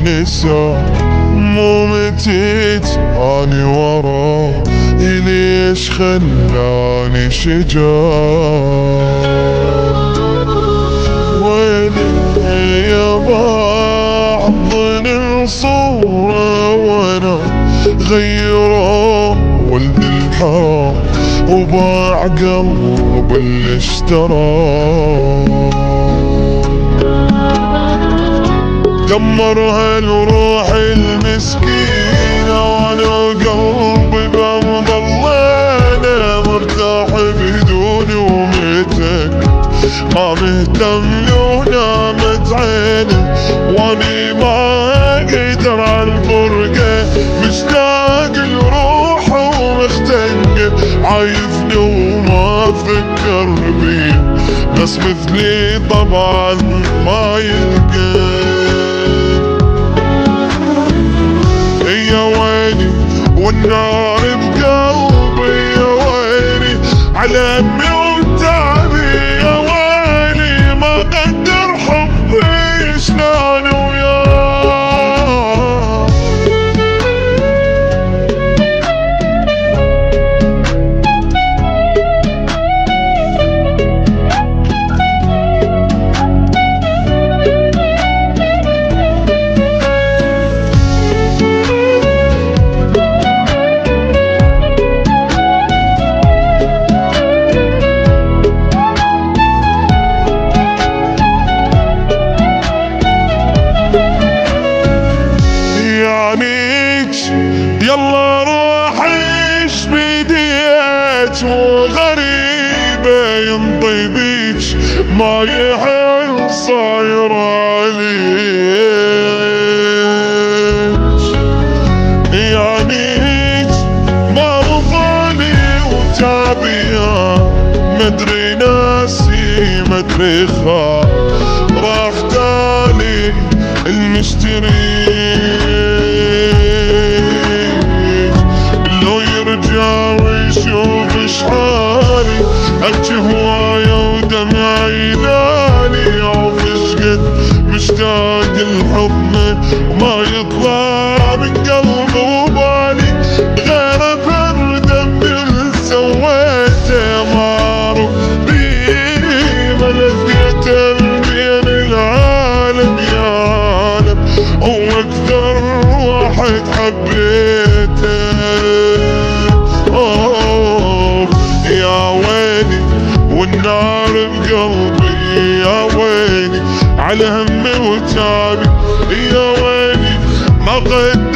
نسى مو متيت اني وراه ليش خلاني شجاع ويلي يا بعض الصورة وانا غيره ولد الحرام وباع قلب اللي اشتراه دمرها الروح المسكينة وانا قلبي بمضلينا مرتاح بدون ومتك ما مهتم لو نامت عينه واني ما اقدر عالفرقة مشتاق لروحه ومختنقه عايفني وما افكر بيه بس مثلي طبعا ما يلقى يا ويلي والنار بقلبي يا ويلي على امي وتعبي يا ويلي ما قدر حبي شلون وياه يلا روح عيش بديت وغريبة ينطي بيك ما يحل صاير عليك يعني ما وصلي وتعبيها مدري ناسي مدري خا راح تالي المشتري ويشوف شحالي ابكي هواية ودمعي لالي عوف شقد مشتاق الحضن وما يطلع من قلبي وبالي غير فردا باللي سويته معروف بيه ما لقيته بين العالم يا عالم هو اكثر واحد حبيته يا ويلي والنار بقلبي يا ويلي على همي وتعبي يا ويلي ما قد